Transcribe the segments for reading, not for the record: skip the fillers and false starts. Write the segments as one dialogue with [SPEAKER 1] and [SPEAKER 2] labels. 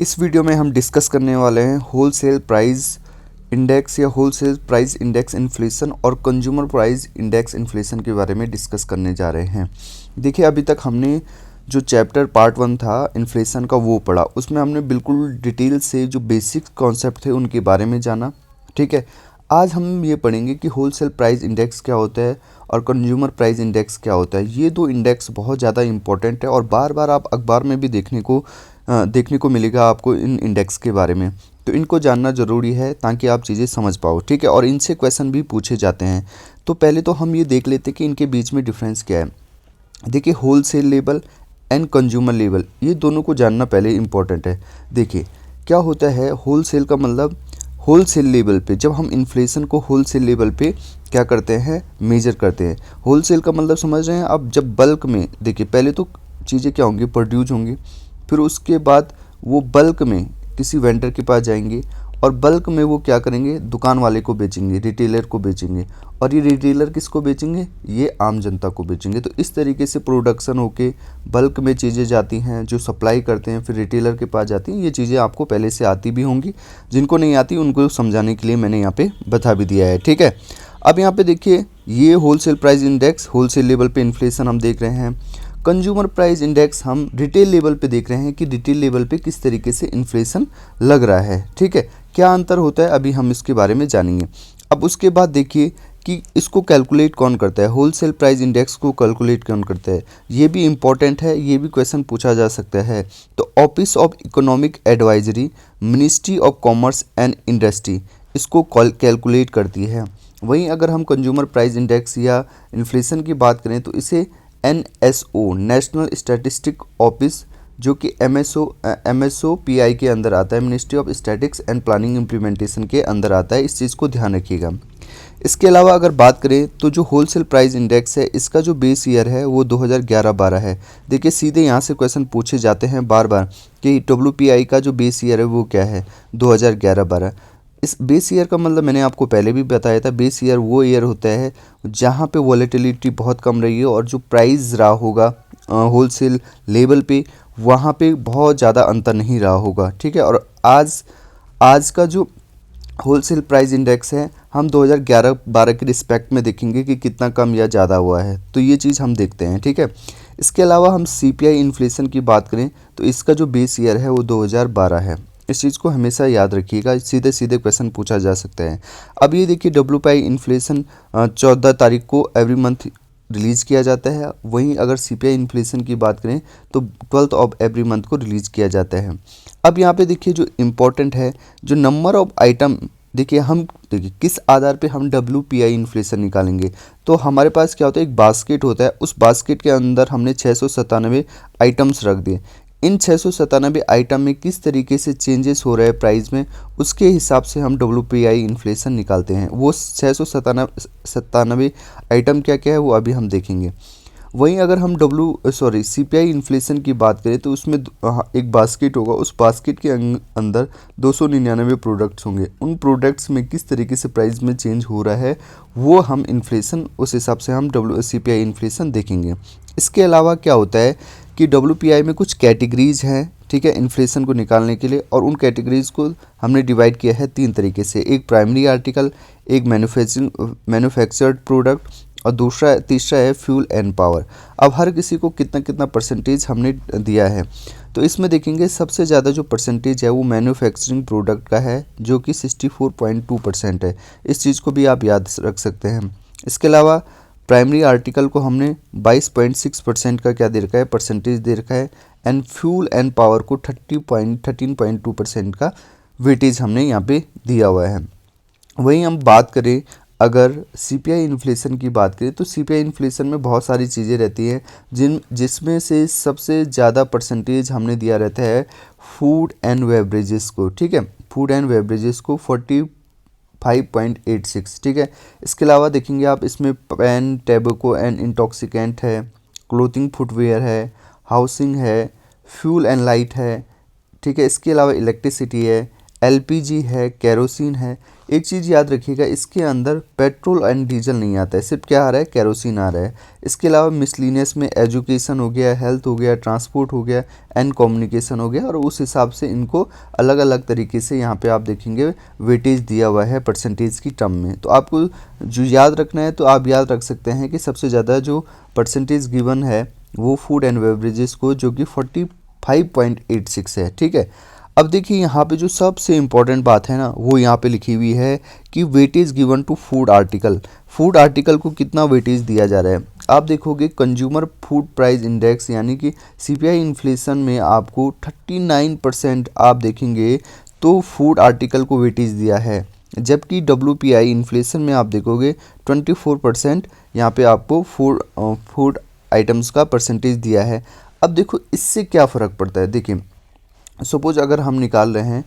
[SPEAKER 1] इस वीडियो में हम डिस्कस करने वाले हैं होलसेल प्राइस इंडेक्स या होलसेल प्राइस इंडेक्स इन्फ्लेशन और कंज्यूमर प्राइस इंडेक्स इन्फ्लेशन के बारे में डिस्कस करने जा रहे हैं। देखिए, अभी तक हमने जो चैप्टर पार्ट 1 था इन्फ्लेशन का वो पढ़ा, उसमें हमने बिल्कुल डिटेल से जो बेसिक कॉन्सेप्ट थे उनके बारे में जाना। ठीक है, आज हम ये पढ़ेंगे कि होलसेल प्राइस इंडेक्स क्या होता है और कंज्यूमर प्राइस इंडेक्स क्या होता है। ये दो इंडेक्स बहुत ज़्यादा इंपॉर्टेंट है और बार बार आप अखबार में भी देखने को मिलेगा आपको इन इंडेक्स के बारे में। तो इनको जानना ज़रूरी है ताकि आप चीज़ें समझ पाओ। ठीक है, और इनसे क्वेश्चन भी पूछे जाते हैं। तो पहले तो हम ये देख लेते हैं कि इनके बीच में डिफरेंस क्या है। देखिए, wholesale level and consumer level, ये दोनों को जानना पहले इम्पॉर्टेंट है। देखिए, क्या होता है होलसेल का मतलब, होलसेल लेवल पे जब हम इन्फ्लेशन को होलसेल लेवल पे क्या करते हैं, मेजर करते हैं। होलसेल का मतलब समझ रहे हैं आप, जब बल्क में, देखिए पहले तो चीज़ें क्या होंगी, प्रोड्यूस होंगी, फिर उसके बाद वो बल्क में किसी वेंडर के पास जाएंगे और बल्क में वो क्या करेंगे, दुकान वाले को बेचेंगे, रिटेलर को बेचेंगे। और ये रिटेलर किसको बेचेंगे, ये आम जनता को बेचेंगे। तो इस तरीके से प्रोडक्शन होके बल्क में चीज़ें जाती हैं, जो सप्लाई करते हैं फिर रिटेलर के पास जाती हैं। ये चीज़ें आपको पहले से आती भी होंगी, जिनको नहीं आती उनको समझाने के लिए मैंने यहाँ पे बता भी दिया है। ठीक है, अब यहाँ पे देखिए, ये wholesale price index wholesale level पे इन्फ्लेशन हम देख रहे हैं। कंज्यूमर प्राइस इंडेक्स हम रिटेल लेवल पे देख रहे हैं कि रिटेल लेवल पे किस तरीके से इन्फ्लेशन लग रहा है। ठीक है, क्या अंतर होता है अभी हम इसके बारे में जानेंगे। अब उसके बाद देखिए कि इसको कैलकुलेट कौन करता है, होलसेल प्राइस इंडेक्स को कैलकुलेट कौन करता है, ये भी इम्पॉर्टेंट है, ये भी क्वेश्चन पूछा जा सकता है। तो office of economic advisory, ministry of commerce and industry इसको कैलकुलेट करती है। वहीं अगर हम कंज्यूमर प्राइस इंडेक्स या इन्फ्लेशन की बात करें तो इसे NSO नेशनल स्टैटिस्टिक ऑफिस, जो कि MSOPI के अंदर आता है, ministry of statics and planning implementation के अंदर आता है। इस चीज़ को ध्यान रखिएगा। इसके अलावा अगर बात करें तो जो होलसेल प्राइस इंडेक्स है, इसका जो बेस ईयर है वो 2011-12 है। देखिए, सीधे यहाँ से क्वेश्चन पूछे जाते हैं बार बार कि WPI का जो बेस ईयर है वो क्या है, 2011-12। इस बेस ईयर का मतलब मैंने आपको पहले भी बताया था, बेस ईयर वो ईयर होता है जहाँ पे वॉलेटिलिटी बहुत कम रही है और जो प्राइस रहा होगा होलसेल लेवल पे, वहाँ पे बहुत ज़्यादा अंतर नहीं रहा होगा। ठीक है, और आज का जो होलसेल प्राइस इंडेक्स है हम 2011-12 के रिस्पेक्ट में देखेंगे कि कितना कम या ज़्यादा हुआ है। तो ये चीज़ हम देखते हैं। ठीक है, इसके अलावा हम CPI इन्फ्लेशन की बात करें तो इसका जो बेस ईयर है वो 2012 है। इस चीज़ को हमेशा याद रखिएगा, सीधे सीधे क्वेश्चन पूछा जा सकता है। अब ये देखिए, WPI इन्फ्लेशन 14 तारीख को एवरी मंथ रिलीज़ किया जाता है। वहीं अगर CPI इन्फ्लेशन की बात करें तो 12th ऑफ एवरी मंथ को रिलीज़ किया जाता है। अब यहाँ पे देखिए, जो इम्पोर्टेंट है, जो नंबर ऑफ आइटम, देखिए किस आधार पे हम WPI इन्फ्लेशन निकालेंगे। तो हमारे पास क्या होता है, एक बास्केट होता है, उस बास्केट के अंदर हमने 697 आइटम्स रख दिए। इन 697 आइटम में किस तरीके से चेंजेस हो रहे हैं प्राइस में, उसके हिसाब से हम WPI इन्फ्लेशन निकालते हैं। वो 697 आइटम क्या क्या है वो अभी हम देखेंगे। वहीं अगर हम CPI इन्फ्लेशन की बात करें तो उसमें एक बास्केट होगा, उस बास्केट के अंदर 299 प्रोडक्ट्स होंगे। उन प्रोडक्ट्स में किस तरीके से प्राइस में चेंज हो रहा है वो हम इन्फ्लेशन, उस हिसाब से हम CPI इन्फ्लेशन देखेंगे। इसके अलावा क्या होता है कि WPI में कुछ कैटेगरीज हैं, ठीक है, इन्फ्लेशन को निकालने के लिए, और उन कैटेगरीज को हमने डिवाइड किया है 3 तरीके से। एक प्राइमरी आर्टिकल, एक मैन्युफैक्चर्ड प्रोडक्ट और तीसरा है फ्यूल एंड पावर। अब हर किसी को कितना कितना परसेंटेज हमने दिया है। तो इसमें देखेंगे सबसे ज़्यादा जो परसेंटेज है वो मैन्युफैक्चरिंग प्रोडक्ट का है, जो कि 64.2% है। इस चीज़ को भी आप याद रख सकते हैं। इसके अलावा प्राइमरी आर्टिकल को हमने 22.6% का क्या दे रखा है, परसेंटेज दे रखा है। एंड फ्यूल एंड पावर को 13.2% का वेटेज हमने यहाँ पे दिया हुआ है। वहीं हम बात करें, अगर CPI इन्फ्लेशन की बात करें तो CPI इन्फ्लेशन में बहुत सारी चीज़ें रहती हैं, जिसमें से सबसे ज़्यादा परसेंटेज हमने दिया रहता है फूड एंड बेवरेजेस को। ठीक है, फूड एंड बेवरेजेस को 45.86। ठीक है, इसके अलावा देखेंगे आप, इसमें पेन, टैबको एंड इंटॉक्सिकेंट है, क्लोथिंग फुटवेयर है, हाउसिंग है, फ्यूल एंड लाइट है। ठीक है, इसके अलावा इलेक्ट्रिसिटी है, LPG है, केरोसिन है। एक चीज़ याद रखिएगा, इसके अंदर पेट्रोल एंड डीजल नहीं आता है, सिर्फ क्या आ रहा है, केरोसिन आ रहा है। इसके अलावा मिसलिनियस में एजुकेशन हो गया, हेल्थ हो गया, ट्रांसपोर्ट हो गया एंड कम्युनिकेशन हो गया, और उस हिसाब से इनको अलग अलग तरीके से यहाँ पे आप देखेंगे वेटेज दिया हुआ है परसेंटेज की टर्म में। तो आपको जो याद रखना है तो आप याद रख सकते हैं कि सबसे ज़्यादा जो परसेंटेज गिवन है वो फूड एंड बेवरेजेस को, जो कि 45.86 है। ठीक है, अब देखिए यहाँ पे जो सबसे इम्पोर्टेंट बात है ना, वो यहाँ पे लिखी हुई है कि weightage given to food article. Food article को कितना वेटेज दिया जा रहा है, आप देखोगे कंज्यूमर फूड प्राइस इंडेक्स यानी कि सीपीआई इन्फ्लेशन में आपको 39% आप देखेंगे तो फूड आर्टिकल को वेटेज दिया है, जबकि डब्ल्यूपीआई इन्फ्लेशन में आप देखोगे 24% यहाँ पे आपको फूड आइटम्स का परसेंटेज दिया है। अब देखो इससे क्या फ़र्क पड़ता है, देखिए सपोज अगर हम निकाल रहे हैं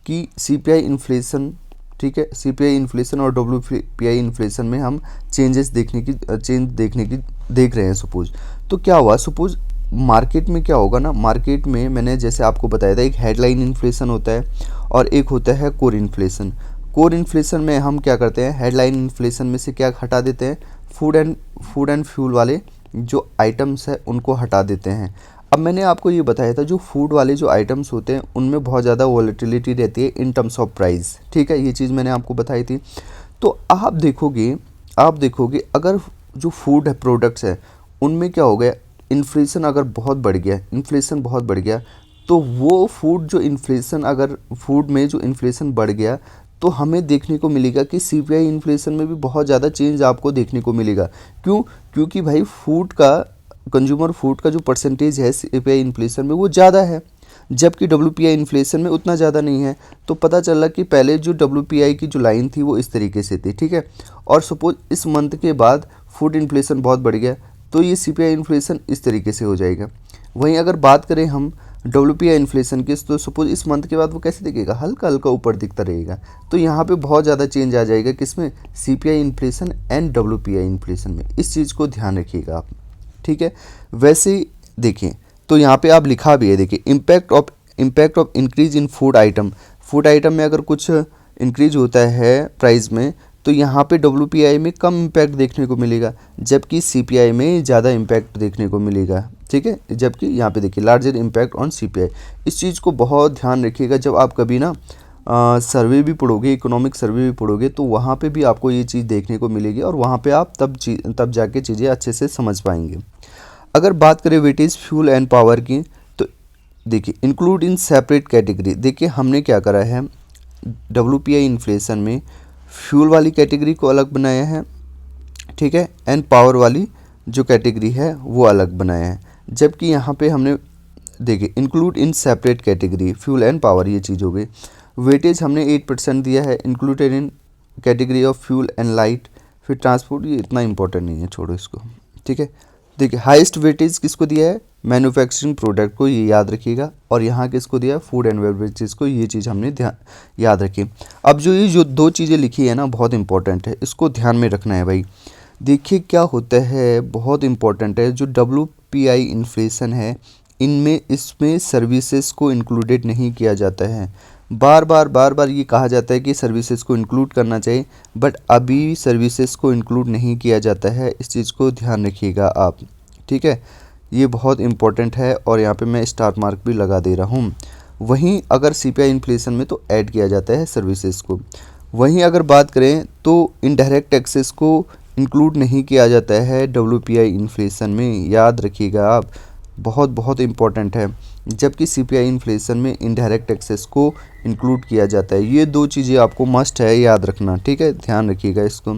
[SPEAKER 1] कि सीपीआई इन्फ्लेशन, ठीक है, सीपीआई इन्फ्लेशन और डब्ल्यूपीआई इन्फ्लेशन में हम चेंज देखने की देख रहे हैं सपोज, तो क्या हुआ, सपोज मार्केट में क्या होगा ना, मार्केट में मैंने जैसे आपको बताया था एक हेडलाइन इन्फ्लेशन होता है और एक होता है कोर इन्फ्लेशन। कोर इन्फ्लेशन में हम क्या करते हैं, हेडलाइन इन्फ्लेशन में से क्या हटा देते हैं, फूड एंड फ्यूल वाले जो आइटम्स है उनको हटा देते हैं। अब मैंने आपको ये बताया था जो फूड वाले जो आइटम्स होते हैं उनमें बहुत ज़्यादा वॉलेटिलिटी रहती है इन टर्म्स ऑफ प्राइस। ठीक है, ये चीज़ मैंने आपको बताई थी। तो आप देखोगे अगर जो फूड है प्रोडक्ट्स है उनमें क्या हो गया, इन्फ्लेशन अगर बहुत बढ़ गया, इन्फ्लेशन बहुत बढ़ गया, तो वो फूड जो इन्फ्लेशन, अगर फूड में जो इन्फ्लेशन बढ़ गया तो हमें देखने को मिलेगा कि सीपीआई इन्फ्लेशन में भी बहुत ज़्यादा चेंज आपको देखने को मिलेगा। क्यों? क्योंकि भाई फूड का, कंज्यूमर फूड का जो परसेंटेज है सीपीआई इन्फ्लेशन में वो ज़्यादा है, जबकि डब्ल्यूपीआई इन्फ्लेशन में उतना ज़्यादा नहीं है। तो पता चला कि पहले जो डब्ल्यूपीआई की जो लाइन थी वो इस तरीके से थी। ठीक है, और सपोज इस मंथ के बाद फूड इन्फ्लेशन बहुत बढ़ गया तो ये सीपीआई इन्फ्लेशन इस तरीके से हो जाएगा। वहीं अगर बात करें हम डब्ल्यूपीआई इन्फ्लेशन की, तो सपोज इस मंथ के बाद वो कैसे दिखेगा, हल्का हल्का ऊपर दिखता रहेगा। तो यहाँ पे बहुत ज़्यादा चेंज आ जाएगा किसमें, CPI inflation and WPI inflation में। इस चीज़ को ध्यान रखिएगा आप। ठीक है, वैसे देखिए तो यहाँ पे आप लिखा भी है, देखिए impact of increase in food item में अगर कुछ इंक्रीज होता है प्राइस में तो यहाँ पे डब्ल्यूपीआई में कम इम्पैक्ट देखने को मिलेगा, जबकि सीपीआई में ज़्यादा इम्पैक्ट देखने को मिलेगा। ठीक है, जबकि यहाँ पे देखिए लार्जर इम्पैक्ट ऑन सीपीआई। इस चीज़ को बहुत ध्यान रखिएगा, जब आप कभी ना सर्वे भी पढ़ोगे, इकोनॉमिक सर्वे भी पढ़ोगे, तो वहाँ पे भी आपको ये चीज़ देखने को मिलेगी और वहाँ पे आप तब जाके चीज़ें अच्छे से समझ पाएंगे। अगर बात करें वेटेज फ्यूल एंड पावर की, तो देखिए इंक्लूड इन सेपरेट कैटेगरी। देखिए हमने क्या करा है, डब्ल्यूपीआई इन्फ्लेशन में फ्यूल वाली कैटेगरी को अलग बनाया है, ठीक है, एंड पावर वाली जो कैटेगरी है वो अलग बनाया है। जबकि यहाँ पे हमने देखिए include in separate category fuel and power, ये चीज़ हो गई। वेटेज हमने 8% दिया है, included in category of fuel and light. फिर ट्रांसपोर्ट, ये इतना इंपॉर्टेंट नहीं है, छोड़ो इसको। ठीक है, देखिए हाईएस्ट वेटेज किसको दिया है, मैन्युफैक्चरिंग प्रोडक्ट को, ये याद रखिएगा। और यहाँ किसको दिया, फूड एंड बेवरेजेस को, ये चीज़ हमने याद रखी। अब जो दो चीज़ें लिखी है ना बहुत इंपॉर्टेंट है, इसको ध्यान में रखना है भाई। देखिए क्या होता है, बहुत इंपॉर्टेंट है, जो डब्ल्यूपीआई इन्फ्लेशन है इसमें सर्विसेज को इंक्लूडेड नहीं किया जाता है। बार बार ये कहा जाता है कि सर्विसेज को इंक्लूड करना चाहिए, बट अभी सर्विसेज को इंक्लूड नहीं किया जाता है, इस चीज़ को ध्यान रखिएगा आप। ठीक है, ये बहुत इंपॉर्टेंट है और यहाँ पे मैं स्टार मार्क भी लगा दे रहा हूँ। वहीं अगर सीपीआई इन्फ्लेशन में तो ऐड किया जाता है सर्विसेज को। वहीं अगर बात करें तो इनडायरेक्ट टैक्सेस को इंक्लूड नहीं किया जाता है डब्ल्यूपीआई इन्फ्लेशन में, याद रखिएगा आप, बहुत इम्पॉर्टेंट है। जबकि सीपीआई इन्फ्लेशन में इनडायरेक्ट टैक्सेस को इंक्लूड किया जाता है। ये दो चीज़ें आपको मस्ट है याद रखना, ठीक है, ध्यान रखिएगा इसको।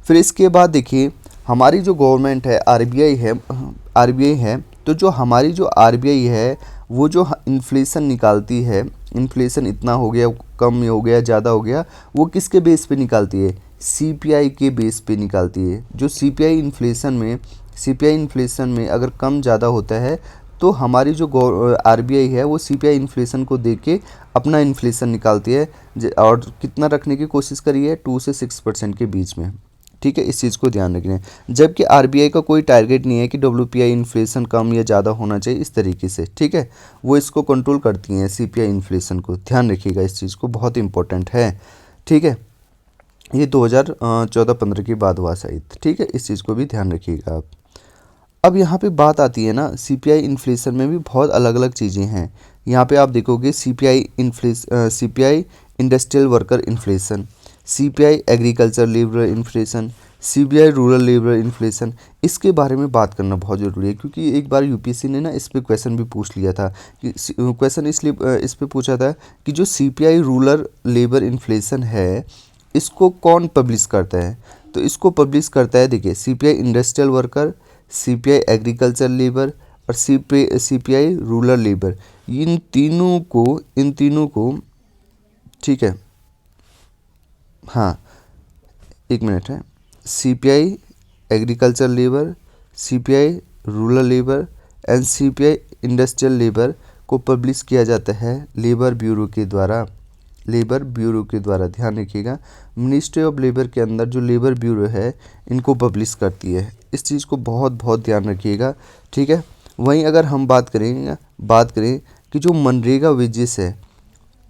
[SPEAKER 1] फिर इसके बाद देखिए हमारी जो गवर्नमेंट है, आरबीआई है, तो जो हमारी जो आरबीआई है वो जो इन्फ्लेशन निकालती है, इन्फ्लेशन इतना हो गया, कम हो गया, ज़्यादा हो गया, वो किसके बेस पे निकालती है, सीपीआई के बेस पे निकालती है। जो सीपीआई इन्फ्लेशन में अगर कम ज़्यादा होता है तो हमारी जो आरबीआई है वो सीपीआई इन्फ्लेशन को देख के अपना इन्फ्लेशन निकालती है, और कितना रखने की कोशिश करी है, 2 से 6% के बीच में। ठीक है, इस चीज़ को ध्यान रखना है। जबकि आरबीआई का कोई टारगेट नहीं है कि डब्ल्यूपीआई इन्फ्लेशन कम या ज़्यादा होना चाहिए, इस तरीके से। ठीक है, वो इसको कंट्रोल करती हैं सीपीआई इन्फ्लेशन को, ध्यान रखिएगा इस चीज़ को, बहुत इंपॉर्टेंट है। ठीक है, ये 2014-15 की बात हुआ शायद, ठीक है, इस चीज़ को भी ध्यान रखिएगा आप। अब यहाँ पे बात आती है ना, सीपीआई इन्फ्लेशन में भी बहुत अलग अलग चीज़ें हैं। यहाँ पे आप देखोगे CPI industrial worker inflation, CPI agriculture labour inflation, CPI rural labour inflation. इसके बारे में बात करना बहुत ज़रूरी है, क्योंकि एक बार यूपीएससी ने ना इस पे क्वेश्चन भी पूछ लिया था कि क्वेश्चन इसलिए इस पे पूछा था कि जो सीपीआई रूरल लेबर इन्फ्लेशन है इसको कौन पब्लिश करता है। तो इसको पब्लिश करता है, देखिए, CPI industrial worker, CPI agriculture labour और सीपीआई रूरल लेबर। इन तीनों को ठीक है, हाँ, एक मिनट है, CPI agriculture labour, CPI rural labour and CPI industrial labour को पब्लिश किया जाता है लेबर ब्यूरो के द्वारा। ध्यान रखिएगा, मिनिस्ट्री ऑफ लेबर के अंदर जो लेबर ब्यूरो है इनको पब्लिश करती है। इस चीज़ को बहुत बहुत ध्यान रखिएगा, ठीक है। वहीं अगर हम बात करें कि जो मनरेगा वेजेस है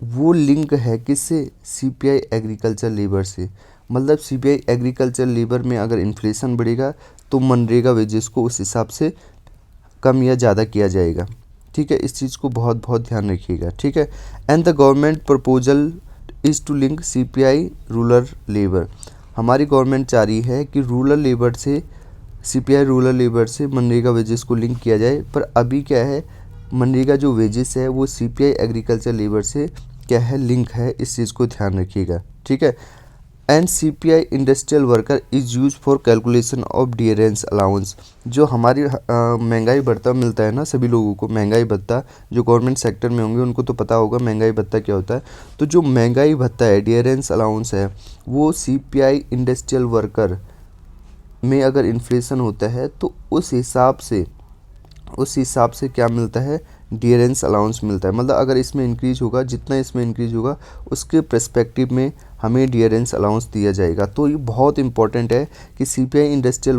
[SPEAKER 1] वो लिंक है किससे, सीपीआई एग्रीकल्चर लेबर से। मतलब सीपीआई एग्रीकल्चर लेबर में अगर इन्फ्लेशन बढ़ेगा तो मनरेगा वेजेस को उस हिसाब से कम या ज़्यादा किया जाएगा, ठीक है। इस चीज़ को बहुत बहुत ध्यान रखिएगा, ठीक है। And the government proposal is to link CPI rural labour. हमारी गवर्नमेंट चाह रही है कि सीपीआई रूरल लेबर से मनरेगा वेजेस को लिंक किया जाए, पर अभी क्या है, मनरेगा जो वेजेस है वो सीपीआई एग्रीकल्चर लेबर से क्या है, लिंक है। इस चीज़ को ध्यान रखिएगा, ठीक है। And CPI industrial worker is use for calculation of dearness allowance. जो हमारी महंगाई भत्ता मिलता है ना, सभी लोगों को महंगाई भत्ता, जो गवर्नमेंट सेक्टर में होंगे उनको तो पता होगा महंगाई भत्ता क्या होता है। तो जो महंगाई भत्ता है, डियरेंस अलाउंस है, वो सीपीआई इंडस्ट्रियल वर्कर में अगर इन्फ्लेशन होता है तो उस हिसाब से क्या मिलता है, डियरेंस अलाउंस मिलता है। मतलब अगर इसमें इंक्रीज होगा, जितना इसमें इंक्रीज होगा उसके पर्सपेक्टिव में हमें डियरेंस अलाउंस दिया जाएगा। तो ये बहुत इंपॉर्टेंट है कि सीपीआई इंडस्ट्रियल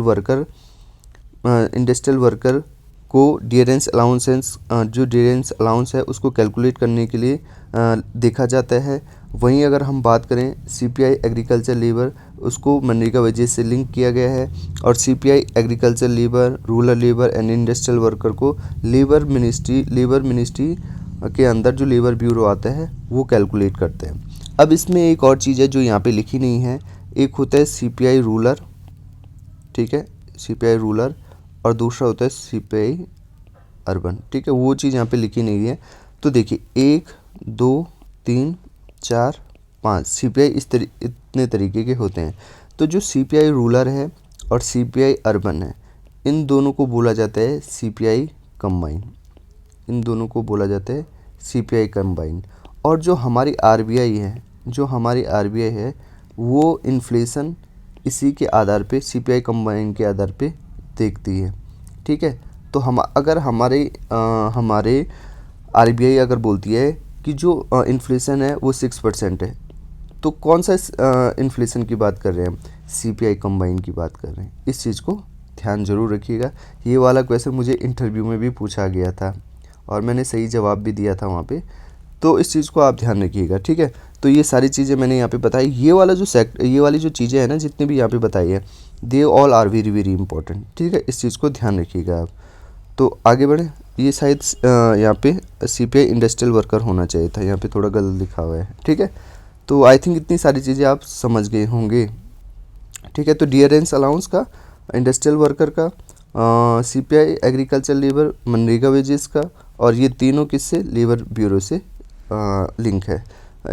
[SPEAKER 1] वर्कर को डियरेंस अलाउंस है उसको कैलकुलेट करने के लिए देखा जाता है। वहीं अगर हम बात करें सीपीआई एग्रीकल्चर लेबर, उसको मनरेगा वेजेस से लिंक किया गया है। और CPI agriculture labour, rural labour and industrial worker को लेबर मिनिस्ट्री के अंदर जो लेबर ब्यूरो आता है वो कैलकुलेट करते हैं। अब इसमें एक और चीज़ है जो यहाँ पे लिखी नहीं है, एक होता है सीपीआई रूरल, ठीक है, सीपीआई रूरल, और दूसरा होता है सीपीआई अर्बन, ठीक है। वो चीज़ यहाँ पे लिखी नहीं है। तो देखिए 1 2 3 4 5 सीपीआई इतने तरीके के होते हैं। तो जो सीपीआई रूरल है और सीपीआई अर्बन है, इन दोनों को बोला जाता है सीपीआई कंबाइन। और जो हमारी आरबीआई है वो इन्फ्लेशन इसी के आधार पे, सीपीआई कंबाइन के आधार पे देखती है, ठीक है। तो हमारे आरबीआई अगर बोलती है कि जो इन्फ्लेशन है वो 6% है, तो कौन सा इन्फ्लेशन की बात कर रहे हैं हम, सीपीआई कंबाइन की बात कर रहे हैं। इस चीज़ को ध्यान जरूर रखिएगा। ये वाला क्वेश्चन मुझे इंटरव्यू में भी पूछा गया था और मैंने सही जवाब भी दिया था वहाँ पे, तो इस चीज़ को आप ध्यान रखिएगा, ठीक है। तो ये सारी चीज़ें मैंने यहाँ पे बताई। ये वाली जो चीज़ें हैं ना, जितनी भी यहाँ पे बताई है, they all are very very important, ठीक है। इस चीज़ को ध्यान रखिएगा आप। तो आगे बढ़े, ये शायद यहाँ पे सीपीआई इंडस्ट्रियल वर्कर होना चाहिए था, यहाँ पे थोड़ा गलत लिखा हुआ है, ठीक है। तो आई थिंक इतनी सारी चीज़ें आप समझ गए होंगे, ठीक है। तो डियरेंस अलाउंस का, इंडस्ट्रियल वर्कर का, CPI agriculture labour, MNREGA wages का, और ये तीनों किससे, लेबर ब्यूरो से लिंक है,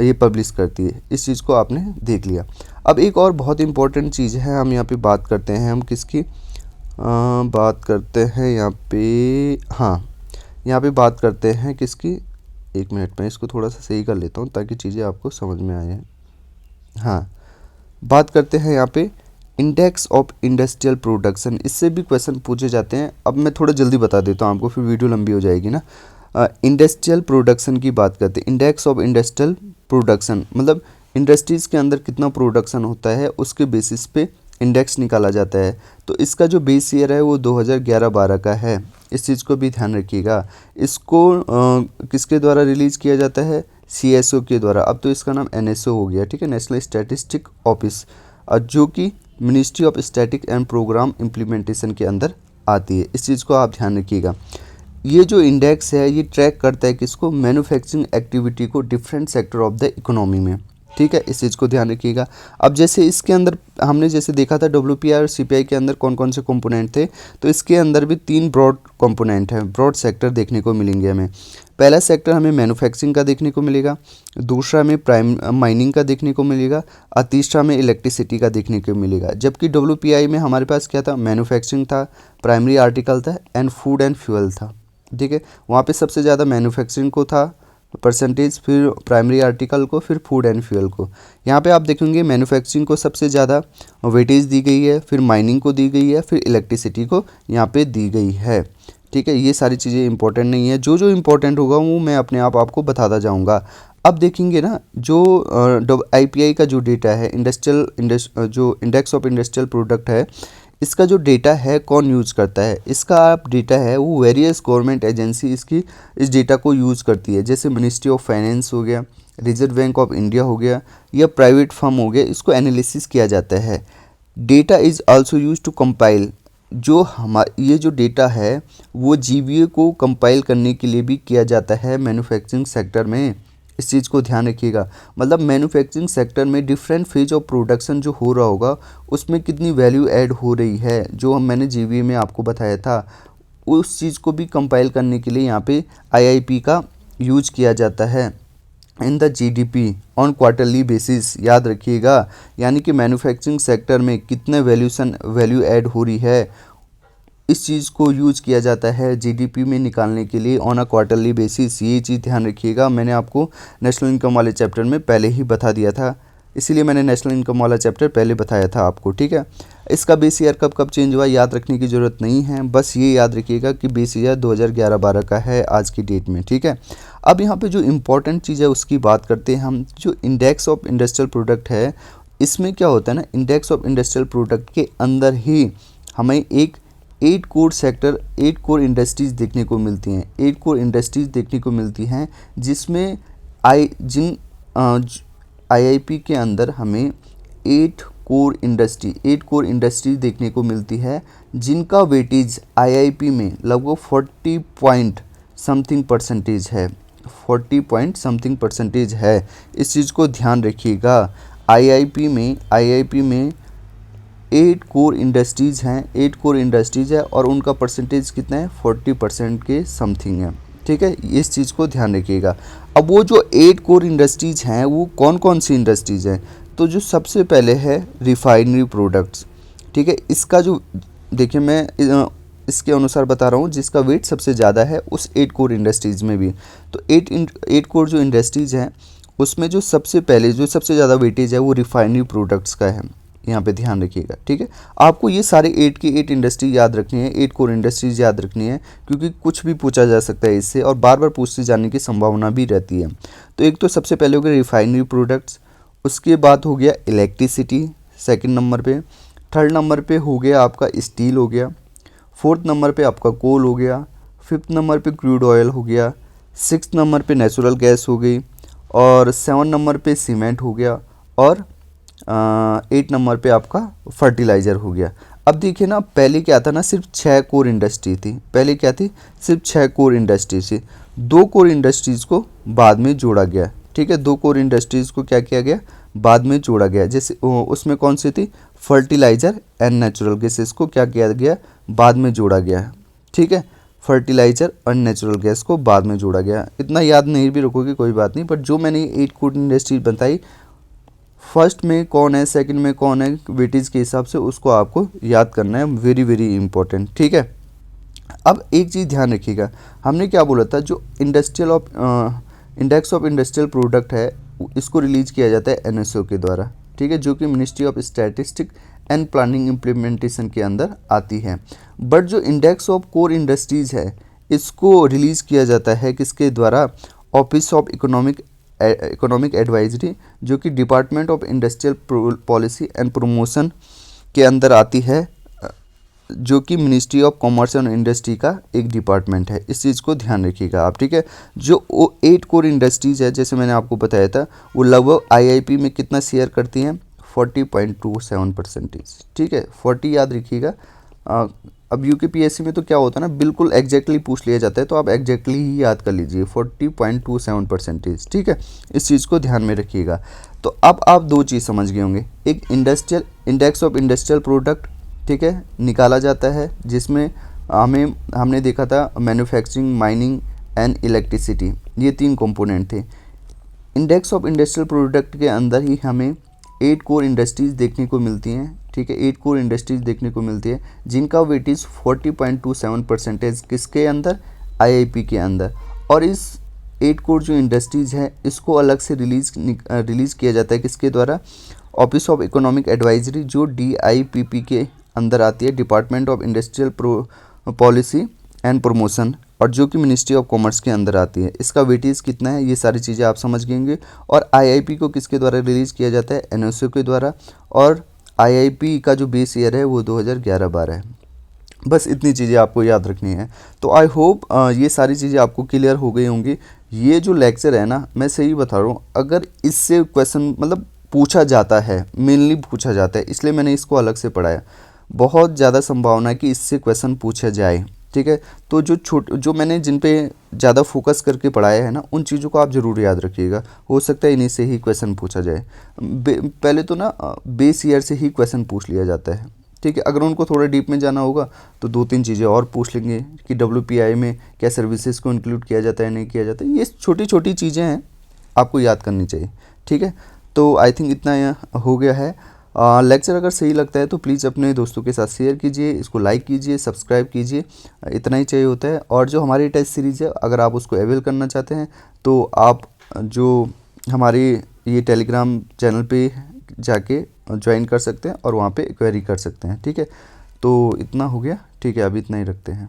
[SPEAKER 1] ये पब्लिश करती है। इस चीज़ को आपने देख लिया। अब एक और बहुत इंपॉर्टेंट चीज़ है, हम यहाँ पे बात करते हैं, हम किसकी बात करते हैं यहाँ पे, हाँ, यहाँ पे बात करते हैं किसकी, एक मिनट में इसको थोड़ा सा सही कर लेता हूँ ताकि चीज़ें आपको समझ में आए। हाँ, बात करते हैं यहाँ पे इंडेक्स ऑफ इंडस्ट्रियल प्रोडक्शन। इससे भी क्वेश्चन पूछे जाते हैं। अब मैं थोड़ा जल्दी बता देता हूँ आपको, फिर वीडियो लंबी हो जाएगी ना। इंडस्ट्रियल प्रोडक्शन की बात करते हैं, इंडेक्स ऑफ इंडस्ट्रियल प्रोडक्शन, मतलब इंडस्ट्रीज़ के अंदर कितना प्रोडक्शन होता है उसके बेसिस पे इंडेक्स निकाला जाता है। तो इसका जो बेस ईयर है वो 2011-12 का है। इस चीज़ को भी ध्यान रखिएगा। इसको किसके द्वारा रिलीज़ किया जाता है, CSO के द्वारा, अब तो इसका नाम NSO हो गया, ठीक है, नेशनल स्टैटिस्टिक ऑफिस, जो कि ministry of static and programme implementation के अंदर आती है। इस चीज़ को आप ध्यान रखिएगा। ये जो इंडेक्स है ये ट्रैक करता है किसको, मैन्युफैक्चरिंग एक्टिविटी को different sector of the economy में, ठीक है, इस चीज़ को ध्यान रखिएगा। अब जैसे इसके अंदर हमने जैसे देखा था WPI और CPI के अंदर कौन कौन से कंपोनेंट थे, तो इसके अंदर भी 3 ब्रॉड कंपोनेंट हैं, ब्रॉड सेक्टर देखने को मिलेंगे हमें। पहला सेक्टर हमें मैन्युफैक्चरिंग का देखने को मिलेगा, दूसरा में प्राइम माइनिंग का देखने को मिलेगा, और तीसरा में इलेक्ट्रिसिटी का देखने को मिलेगा। जबकि WPI में हमारे पास क्या था, मैन्युफैक्चरिंग था, प्राइमरी आर्टिकल था एंड फूड एंड फ्यूल था, ठीक है। वहाँ पे सबसे ज़्यादा मैन्युफैक्चरिंग को था परसेंटेज, फिर प्राइमरी आर्टिकल को, फिर फूड एंड फ्यूल को। यहाँ पे आप देखेंगे मैन्युफैक्चरिंग को सबसे ज़्यादा वेटेज दी गई है, फिर माइनिंग को दी गई है, फिर इलेक्ट्रिसिटी को यहाँ पे दी गई है, ठीक है। ये सारी चीज़ें इंपॉर्टेंट नहीं है, जो जो इंपॉर्टेंट होगा वो मैं अपने आप आपको बताता जाऊँगा। अब देखेंगे ना, जो IPI का जो डेटा है, जो इंडेक्स ऑफ इंडस्ट्रियल प्रोडक्ट है, इसका जो डेटा है कौन यूज़ करता है, इसका आप डेटा है वो वेरियस गवर्नमेंट एजेंसी इस डेटा को यूज़ करती है। जैसे मिनिस्ट्री ऑफ फाइनेंस हो गया, रिजर्व बैंक ऑफ इंडिया हो गया, या प्राइवेट फर्म हो गया, इसको एनालिसिस किया जाता है। Data is also use to compile, जो ये जो डेटा है वो GVA को कंपाइल करने के लिए भी किया जाता है मैन्युफैक्चरिंग सेक्टर में। इस चीज़ को ध्यान रखिएगा। मतलब मैन्युफैक्चरिंग सेक्टर में डिफरेंट फेज ऑफ प्रोडक्शन जो हो रहा होगा उसमें कितनी वैल्यू ऐड हो रही है, जो मैंने GVA में आपको बताया था, उस चीज़ को भी कंपाइल करने के लिए यहाँ पे IIP का यूज किया जाता है in the GDP on quarterly basis. याद रखिएगा, यानी कि मैन्युफैक्चरिंग सेक्टर में कितने वैल्यू ऐड हो रही है, इस चीज़ को यूज किया जाता है GDP में निकालने के लिए ऑन अ क्वार्टरली बेसिस। ये चीज़ ध्यान रखिएगा, मैंने आपको नेशनल इनकम वाले चैप्टर में पहले ही बता दिया था, इसीलिए मैंने नेशनल इनकम वाला चैप्टर पहले बताया था आपको, ठीक है। इसका बेस ईयर कब कब चेंज हुआ याद रखने की ज़रूरत नहीं है, बस ये याद रखिएगा कि बेस ईयर 2011-12 का है आज की डेट में, ठीक है। अब यहाँ पे जो इम्पोर्टेंट चीज़ है उसकी बात करते हैं हम। जो इंडेक्स ऑफ इंडस्ट्रियल प्रोडक्ट है, इसमें क्या होता है ना, इंडेक्स ऑफ इंडस्ट्रियल प्रोडक्ट के अंदर ही हमें एक 8 कोर इंडस्ट्रीज़ देखने को मिलती हैं। 8 कोर इंडस्ट्रीज़ देखने को मिलती हैं जिसमें IIP के अंदर हमें 8 कोर इंडस्ट्री देखने को मिलती है, जिनका वेटेज IIP में लगभग 40 पॉइंट समथिंग परसेंटेज है, 40 पॉइंट समथिंग परसेंटेज है। इस चीज़ को ध्यान रखिएगा। IIP में 8 कोर इंडस्ट्रीज़ हैं, 8 कोर इंडस्ट्रीज़ है और उनका परसेंटेज कितना है, 40% के समथिंग है, ठीक है। इस चीज़ को ध्यान रखिएगा। अब वो जो 8 कोर इंडस्ट्रीज़ हैं वो कौन कौन सी इंडस्ट्रीज़ हैं, तो जो सबसे पहले है रिफाइनरी प्रोडक्ट्स, ठीक है। इसका जो देखिए मैं इसके अनुसार बता रहा हूँ, जिसका वेट सबसे ज़्यादा है उस 8 कोर इंडस्ट्रीज़ में भी। तो 8 कोर जो इंडस्ट्रीज़ हैं उसमें जो सबसे ज़्यादा वेटेज है वो रिफाइनरी प्रोडक्ट्स का है, यहाँ पे ध्यान रखिएगा, ठीक है। आपको ये सारे 8 की 8 इंडस्ट्री याद रखनी है, 8 कोर इंडस्ट्रीज याद रखनी है, क्योंकि कुछ भी पूछा जा सकता है इससे और बार बार पूछते जाने की संभावना भी रहती है। तो एक तो सबसे पहले हो गया रिफाइनरी प्रोडक्ट्स, उसके बाद हो गया इलेक्ट्रिसिटी सेकंड नंबर पे, थर्ड नंबर पे हो गया आपका स्टील हो गया, फोर्थ नंबर पे आपका कोल हो गया, फिफ्थ नंबर पे क्रूड ऑयल हो गया, सिक्स नंबर पे नेचुरल गैस हो गई, और 7 नंबर पे सीमेंट हो गया, और 8 नंबर पे आपका फर्टिलाइज़र हो गया। अब देखिए ना, पहले क्या था ना, सिर्फ 6 कोर इंडस्ट्री थी, पहले क्या थी, सिर्फ 6 कोर इंडस्ट्री थी। 2 कोर इंडस्ट्रीज़ को बाद में जोड़ा गया, ठीक है। 2 कोर इंडस्ट्रीज़ को क्या किया गया, बाद में जोड़ा गया। जैसे उसमें कौन सी थी, फर्टिलाइज़र एंड नेचुरल गैसेस को क्या किया गया, बाद में जोड़ा गया, ठीक है। फर्टिलाइज़र और नेचुरल गैस को बाद में जोड़ा गया। इतना याद नहीं भी रखोगे कोई बात नहीं, बट जो मैंने 8 कोर इंडस्ट्री बताई, फर्स्ट में कौन है, सेकंड में कौन है, वेटेज के हिसाब से उसको आपको याद करना है, वेरी वेरी इंपॉर्टेंट, ठीक है। अब एक चीज़ ध्यान रखिएगा, हमने क्या बोला था, जो इंडेक्स ऑफ इंडस्ट्रियल प्रोडक्ट है इसको रिलीज किया जाता है NSO के द्वारा, ठीक है, जो कि ministry of statistic and planning implementation के अंदर आती है। बट जो इंडेक्स ऑफ कोर इंडस्ट्रीज़ है इसको रिलीज़ किया जाता है किसके द्वारा, ऑफिस ऑफ इकोनॉमिक एडवाइजरी, जो कि department of industrial policy and promotion के अंदर आती है, जो कि ministry of commerce and industry का एक डिपार्टमेंट है। इस चीज़ को ध्यान रखिएगा आप, ठीक है। जो 8 कोर इंडस्ट्रीज़ है, जैसे मैंने आपको बताया था, वो लगभग आईआईपी में कितना शेयर करती हैं, 40.27%, ठीक है। 40 याद रखिएगा। अब यूकेपीएससी में तो क्या होता है ना, बिल्कुल एग्जैक्टली पूछ लिया जाता है, तो आप एग्जैक्टली ही याद कर लीजिए, 40.27%, ठीक है। इस चीज़ को ध्यान में रखिएगा। तो अब आप दो चीज़ समझ गए होंगे, एक industrial index of industrial product, ठीक है, निकाला जाता है, जिसमें हमने देखा था मैन्युफैक्चरिंग, माइनिंग एंड इलेक्ट्रिसिटी, ये 3 कंपोनेंट थे। इंडेक्स ऑफ इंडस्ट्रियल प्रोडक्ट के अंदर ही हमें 8 कोर इंडस्ट्रीज़ देखने को मिलती हैं, ठीक है। 8 कोर इंडस्ट्रीज़ देखने को मिलती है, जिनका वेटेज 40.27% किसके अंदर, आईआईपी के अंदर। और इस 8 कोर जो इंडस्ट्रीज़ है, इसको अलग से रिलीज़ किया जाता है किसके द्वारा, ऑफिस ऑफ इकोनॉमिक एडवाइजरी, जो DIPP के अंदर आती है, department of industrial policy and promotion, और जो कि मिनिस्ट्री ऑफ कॉमर्स के अंदर आती है। इसका वेटेज कितना है, ये सारी चीज़ें आप समझ गएंगे। और आईआईपी को किसके द्वारा रिलीज़ किया जाता है, NSO के द्वारा। और आईआईपी का जो बेस ईयर है वो 2011-12 है। बस इतनी चीज़ें आपको याद रखनी है। तो आई होप ये सारी चीज़ें आपको क्लियर हो गई होंगी। ये जो लेक्चर है ना, मैं सही बता रहा हूँ, अगर इससे क्वेश्चन मतलब पूछा जाता है, मेनली पूछा जाता है, इसलिए मैंने इसको अलग से पढ़ाया। बहुत ज़्यादा संभावना है कि इससे क्वेश्चन पूछा जाए, ठीक है। तो जो मैंने जिन पे ज़्यादा फोकस करके पढ़ाया है ना, उन चीज़ों को आप ज़रूर याद रखिएगा। हो सकता है इन्हीं से ही क्वेश्चन पूछा जाए। पहले तो ना बेस ईयर से ही क्वेश्चन पूछ लिया जाता है, ठीक है। अगर उनको थोड़ा डीप में जाना होगा तो 2-3 चीज़ें और पूछ लेंगे कि WPI में क्या सर्विसेज को इंक्लूड किया जाता है, नहीं किया जाता है। ये छोटी छोटी चीज़ें हैं, आपको याद करनी चाहिए, ठीक है। तो आई थिंक इतना हो गया है। लेक्चर अगर सही लगता है तो प्लीज़ अपने दोस्तों के साथ शेयर कीजिए, इसको लाइक कीजिए, सब्सक्राइब कीजिए, इतना ही चाहिए होता है। और जो हमारी टेस्ट सीरीज़ है, अगर आप उसको अवेल करना चाहते हैं तो आप जो हमारे ये टेलीग्राम चैनल पे जाके ज्वाइन कर सकते हैं और वहाँ पे क्वेरी कर सकते हैं, ठीक है। तो इतना हो गया, ठीक है, अभी इतना ही रखते हैं।